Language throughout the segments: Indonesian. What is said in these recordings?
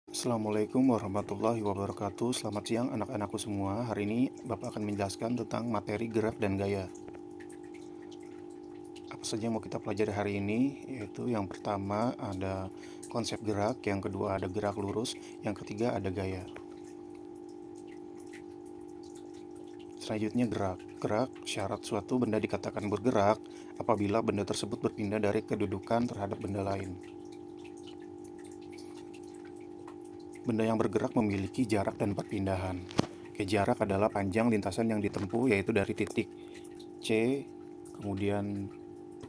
Assalamualaikum warahmatullahi wabarakatuh. Selamat siang anak-anakku semua. Hari ini Bapak akan menjelaskan tentang materi gerak dan gaya. Apa saja yang mau kita pelajari hari ini? Yaitu yang pertama ada konsep gerak, yang kedua ada gerak lurus, yang ketiga ada gaya. Selanjutnya gerak. Gerak syarat suatu benda dikatakan bergerak apabila benda tersebut berpindah dari kedudukan terhadap benda lain. Benda yang bergerak memiliki jarak dan perpindahan. Jarak adalah panjang lintasan yang ditempuh, yaitu dari titik C, kemudian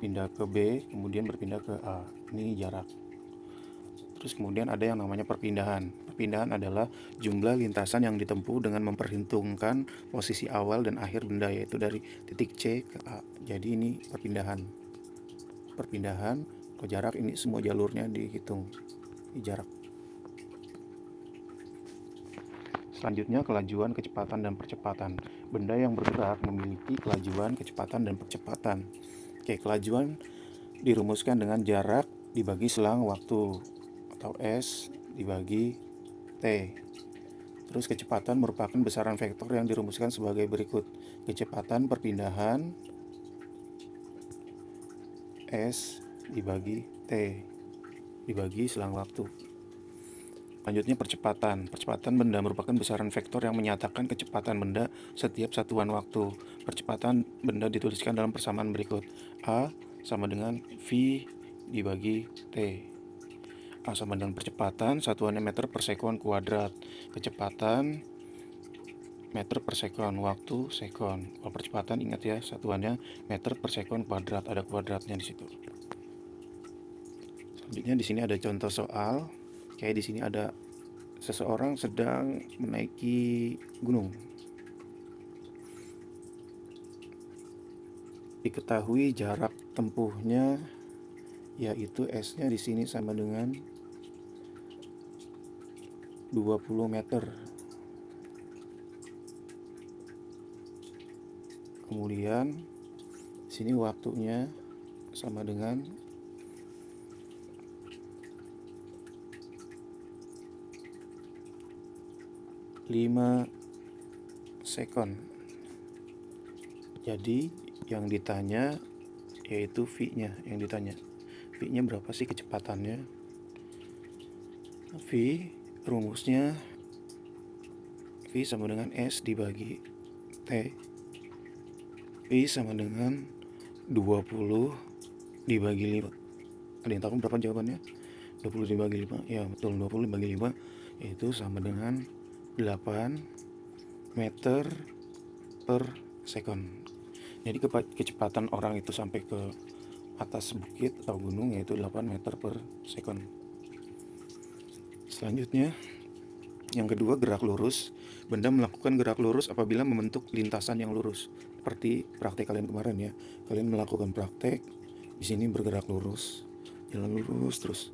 pindah ke B, kemudian berpindah ke A. Ini jarak. Terus kemudian ada yang namanya perpindahan. Perpindahan adalah jumlah lintasan yang ditempuh dengan memperhitungkan posisi awal dan akhir benda, yaitu dari titik C ke A. Jadi ini perpindahan. Perpindahan ke jarak, ini semua jalurnya dihitung. Ini jarak. Selanjutnya kelajuan, kecepatan, dan percepatan. Benda yang bergerak memiliki kelajuan, kecepatan, dan percepatan. Kelajuan dirumuskan dengan jarak dibagi selang waktu atau S dibagi T. Terus kecepatan merupakan besaran vektor yang dirumuskan sebagai berikut. Kecepatan perpindahan S dibagi T dibagi selang waktu. Selanjutnya percepatan. Percepatan benda merupakan besaran vektor yang menyatakan kecepatan benda setiap satuan waktu. Percepatan benda dituliskan dalam persamaan berikut. A sama dengan V dibagi T. A sama dengan percepatan, satuannya meter per sekon kuadrat. Kecepatan meter per sekon, waktu sekon. Kalau percepatan ingat ya, satuannya meter per sekon kuadrat, ada kuadratnya di situ. Selanjutnya di sini ada contoh soal. Kayak di sini ada seseorang sedang menaiki gunung. Diketahui jarak tempuhnya, yaitu S-nya di sini sama dengan 20 meter. Kemudian di sini waktunya sama dengan 5 sekon. Jadi yang ditanya yaitu V-nya yang ditanya. V-nya berapa sih kecepatannya? V rumusnya V sama dengan S dibagi T. V sama dengan 20 dibagi 5. Ada yang tahu berapa jawabannya? 20 dibagi 5. Ya betul, 20 dibagi 5 itu sama dengan 8 meter per sekon. Jadi kecepatan orang itu sampai ke atas bukit atau gunung yaitu 8 meter per sekon. Selanjutnya yang kedua, gerak lurus. Benda melakukan gerak lurus apabila membentuk lintasan yang lurus. Seperti praktek kalian kemarin ya. Kalian melakukan praktek di sini bergerak lurus, jalan lurus terus.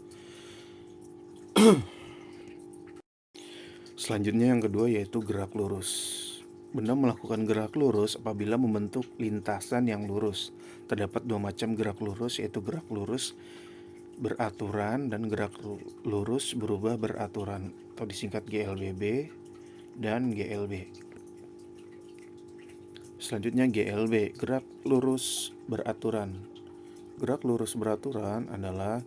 Selanjutnya yang kedua yaitu gerak lurus. Benda melakukan gerak lurus apabila membentuk lintasan yang lurus. Terdapat dua macam gerak lurus, yaitu gerak lurus beraturan dan gerak lurus berubah beraturan, atau disingkat GLBB dan GLB. Selanjutnya GLB, gerak lurus beraturan. Gerak lurus beraturan adalah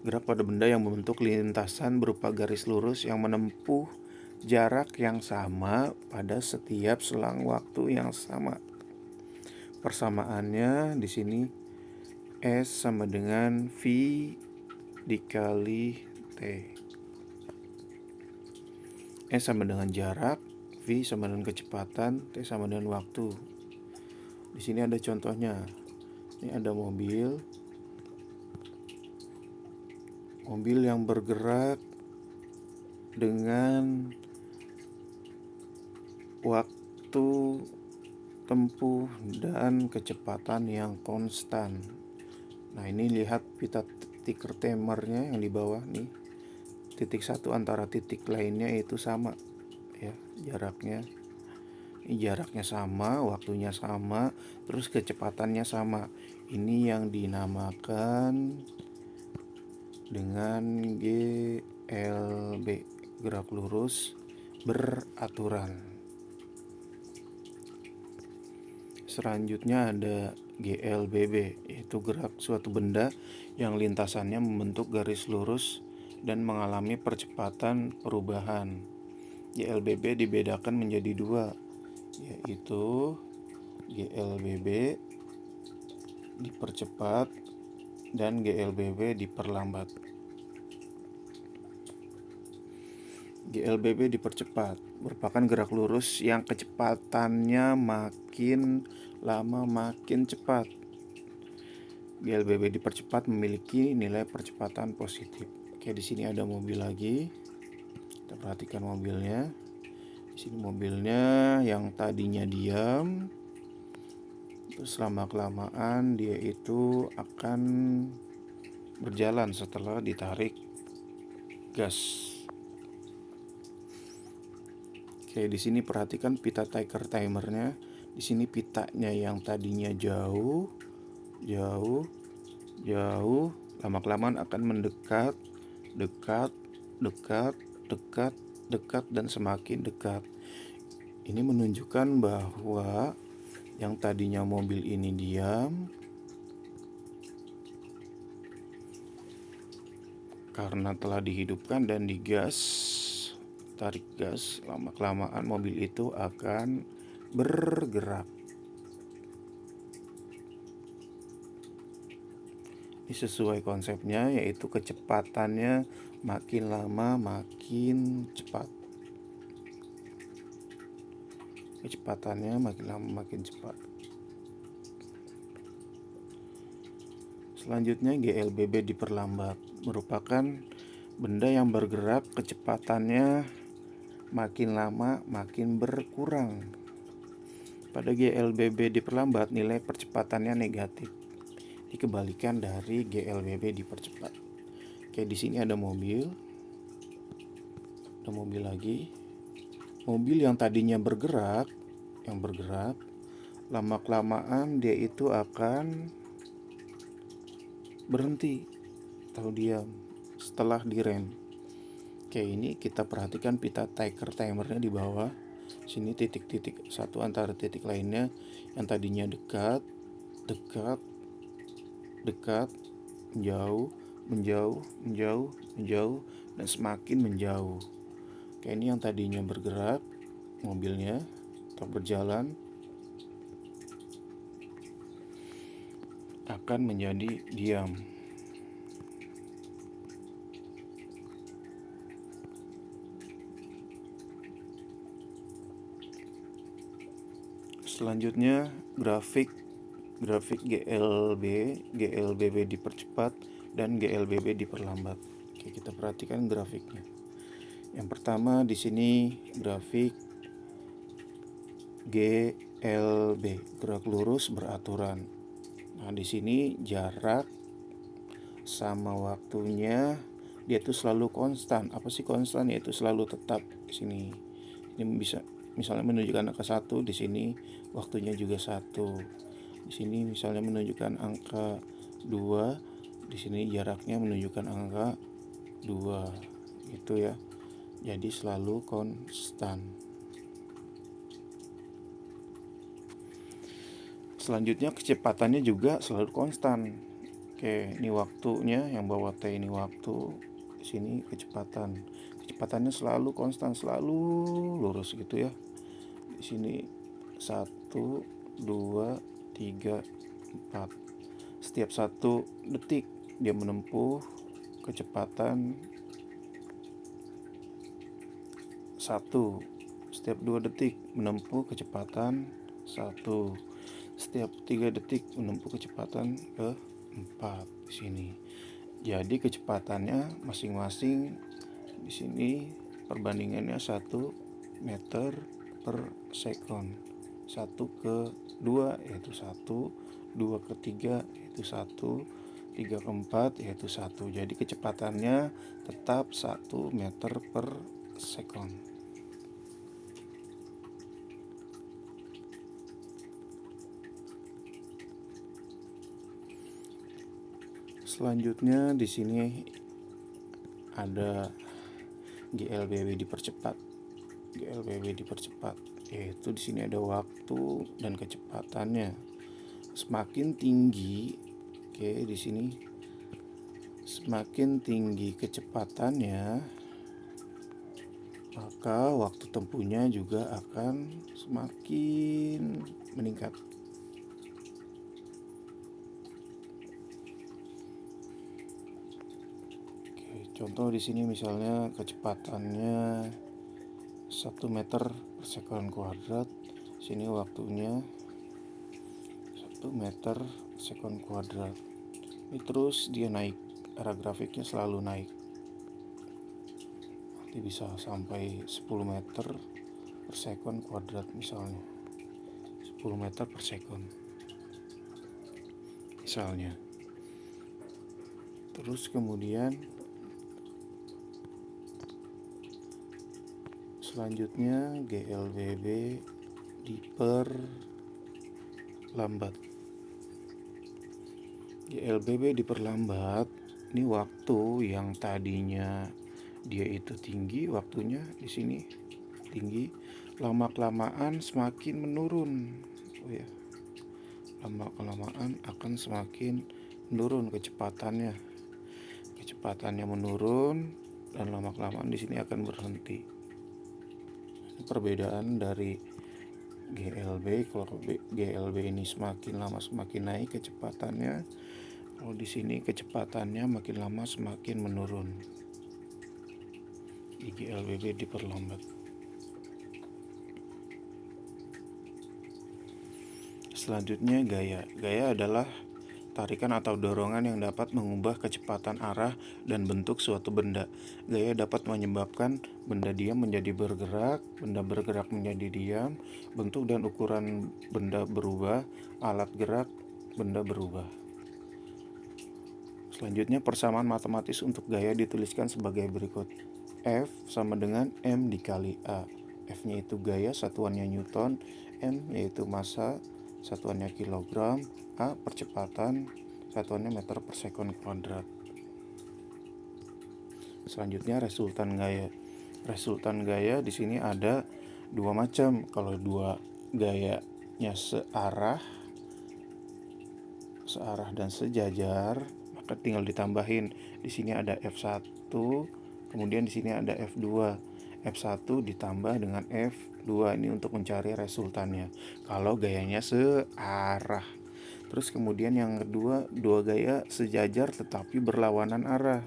gerak pada benda yang membentuk lintasan berupa garis lurus yang menempuh jarak yang sama pada setiap selang waktu yang sama. Persamaannya di sini S sama dengan V dikali T. S sama dengan jarak, V sama dengan kecepatan, T sama dengan waktu. Di sini ada contohnya. Ini ada mobil yang bergerak dengan waktu tempuh dan kecepatan yang konstan. Nah, ini lihat pita tiker timernya yang di bawah nih. Titik satu antara titik lainnya itu sama ya, jaraknya. Ini jaraknya sama, waktunya sama, terus kecepatannya sama. Ini yang dinamakan dengan GLB. gerak lurus beraturan. Selanjutnya ada GLBB, yaitu gerak suatu benda yang lintasannya membentuk garis lurus dan mengalami percepatan perubahan. GLBB dibedakan menjadi dua, yaitu GLBB dipercepat dan GLBB diperlambat. GLBB dipercepat merupakan gerak lurus yang kecepatannya makin lama makin cepat. GLBB dipercepat memiliki nilai percepatan positif. Oke, di sini ada mobil lagi. Kita perhatikan mobilnya. Di sini mobilnya yang tadinya diam, terus lama-kelamaan dia itu akan berjalan setelah ditarik gas. Oke, di sini perhatikan pita tiker timernya. Di sini pitanya yang tadinya jauh, lama-kelamaan akan mendekat, dekat, dan semakin dekat. Ini menunjukkan bahwa yang tadinya mobil ini diam, karena telah dihidupkan dan digas, tarik gas, lama-kelamaan mobil itu akan bergerak. Ini sesuai konsepnya, yaitu kecepatannya makin lama makin cepat. Kecepatannya makin lama makin cepat. Selanjutnya GLBB diperlambat, merupakan benda yang bergerak kecepatannya makin lama makin berkurang. Pada GLBB diperlambat, nilai percepatannya negatif. Dikebalikan dari GLBB dipercepat. Oke, di sini ada mobil. Ada mobil lagi. Mobil yang tadinya bergerak, lama-kelamaan dia itu akan berhenti atau diam setelah direm. Oke, ini kita perhatikan pita tiker timernya di bawah. Sini titik-titik satu antara titik lainnya yang tadinya dekat, menjauh, dan semakin menjauh. Oke, ini yang tadinya bergerak mobilnya atau berjalan akan menjadi diam. Selanjutnya grafik GLBB dipercepat dan GLBB diperlambat. Oke, kita perhatikan grafiknya. Yang pertama di sini grafik GLB, gerak lurus beraturan. Nah, di sini jarak sama waktunya dia itu selalu konstan. Apa sih konstan? Yaitu selalu tetap. Di sini ini bisa misalnya menunjukkan angka 1, di sini waktunya juga 1. Di sini misalnya menunjukkan angka 2, di sini jaraknya menunjukkan angka 2. Gitu ya. Jadi selalu konstan. Selanjutnya kecepatannya juga selalu konstan. Oke, ini waktunya, yang bawah T ini waktu, di sini kecepatan. Kecepatannya selalu konstan, selalu lurus gitu ya. Di sini 1, 2, 3, 4. Setiap 1 detik dia menempuh kecepatan 1. Setiap 2 detik menempuh kecepatan 1. Setiap 3 detik menempuh kecepatan ke-4 di sini. Jadi kecepatannya masing-masing di sini perbandingannya 1 meter per sekon. 1 ke 2 yaitu 1, 2 ke 3 yaitu 1, 3 ke 4 yaitu 1. Jadi kecepatannya tetap 1 meter per sekon. Selanjutnya di sini ada GLBW dipercepat. Yaitu di sini ada waktu dan kecepatannya. Semakin tinggi, di sini semakin tinggi kecepatannya, maka waktu tempuhnya juga akan semakin meningkat. Contoh di sini misalnya kecepatannya 1 meter per sekon kuadrat. Sini waktunya 1 meter per sekon kuadrat. Ini terus dia naik, arah grafiknya selalu naik. Nanti bisa sampai 10 meter per sekon kuadrat misalnya. 10 meter per sekon misalnya. Terus kemudian selanjutnya GLBB diperlambat. Ini waktu yang tadinya dia itu tinggi, waktunya di sini tinggi, lama-kelamaan semakin menurun. Lama-kelamaan akan semakin menurun kecepatannya. Kecepatannya menurun dan lama-kelamaan di sini akan berhenti. Perbedaan dari GLB, kalau GLB ini semakin lama semakin naik kecepatannya, kalau di sini kecepatannya makin lama semakin menurun. Di GLBB diperlambat. Selanjutnya gaya. Gaya adalah tarikan atau dorongan yang dapat mengubah kecepatan arah dan bentuk suatu benda. Gaya dapat menyebabkan benda diam menjadi bergerak, benda bergerak menjadi diam, bentuk dan ukuran benda berubah, alat gerak benda berubah. Selanjutnya persamaan matematis untuk gaya dituliskan sebagai berikut. F sama dengan M dikali A. F-nya itu gaya, satuannya Newton, M yaitu massa, satuannya kilogram, A percepatan, satuannya meter per sekon kuadrat. Selanjutnya resultan gaya. Resultan gaya di sini ada dua macam. Kalau dua gayanya searah dan sejajar, maka tinggal ditambahin. Di sini ada F1, kemudian di sini ada F2. F1 ditambah dengan F2 ini untuk mencari resultannya. Kalau gayanya searah. Terus kemudian yang kedua, dua gaya sejajar tetapi berlawanan arah.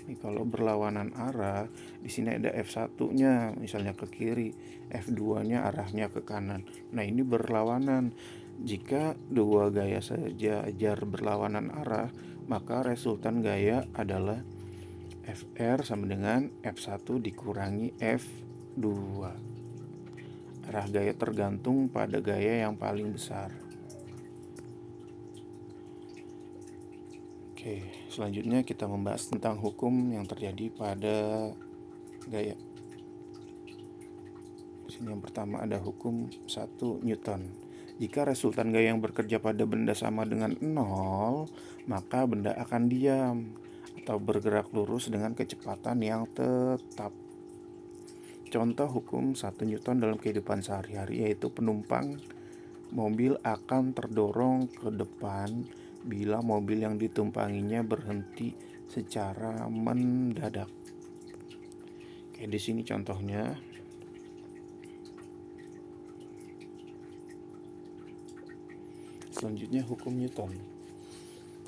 Ini kalau berlawanan arah, di sini ada F1-nya misalnya ke kiri, F2-nya arahnya ke kanan. Nah, ini berlawanan. Jika dua gaya sejajar berlawanan arah, maka resultan gaya adalah Fr sama dengan F1 dikurangi F2. Arah gaya tergantung pada gaya yang paling besar. Oke, selanjutnya kita membahas tentang hukum yang terjadi pada gaya. Di sini yang pertama ada hukum 1 Newton. Jika resultan gaya yang bekerja pada benda sama dengan 0, maka benda akan diam atau bergerak lurus dengan kecepatan yang tetap. Contoh hukum 1 Newton dalam kehidupan sehari-hari yaitu penumpang mobil akan terdorong ke depan bila mobil yang ditumpanginya berhenti secara mendadak. Oke, di sini contohnya. Selanjutnya hukum Newton.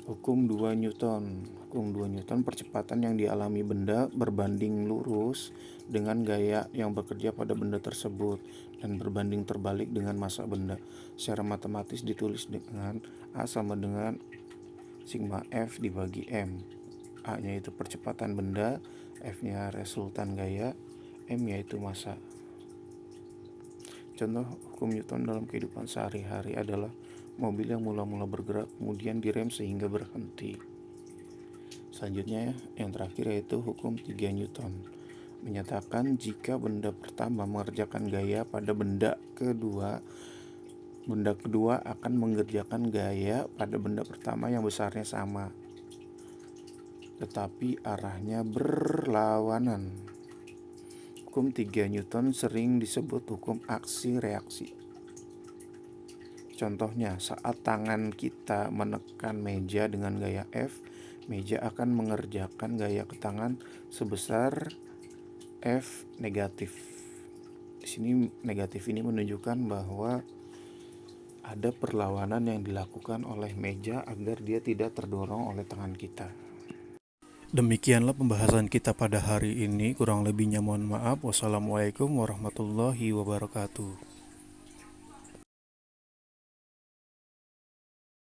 Hukum 2 Newton. Hukum 2 Newton, percepatan yang dialami benda berbanding lurus dengan gaya yang bekerja pada benda tersebut dan berbanding terbalik dengan massa benda. Secara matematis ditulis dengan A sama dengan sigma F dibagi M. A-nya itu percepatan benda, F-nya resultan gaya, M yaitu massa. Contoh hukum Newton dalam kehidupan sehari-hari adalah mobil yang mula-mula bergerak kemudian direm sehingga berhenti. Selanjutnya yang terakhir yaitu hukum 3 Newton. Menyatakan jika benda pertama mengerjakan gaya pada benda kedua akan mengerjakan gaya pada benda pertama yang besarnya sama, tetapi arahnya berlawanan. Hukum 3 Newton sering disebut hukum aksi-reaksi. Contohnya, saat tangan kita menekan meja dengan gaya F, meja akan mengerjakan gaya ke tangan sebesar F negatif. Di sini negatif ini menunjukkan bahwa ada perlawanan yang dilakukan oleh meja agar dia tidak terdorong oleh tangan kita. Demikianlah pembahasan kita pada hari ini. Kurang lebihnya mohon maaf. Wassalamualaikum warahmatullahi wabarakatuh.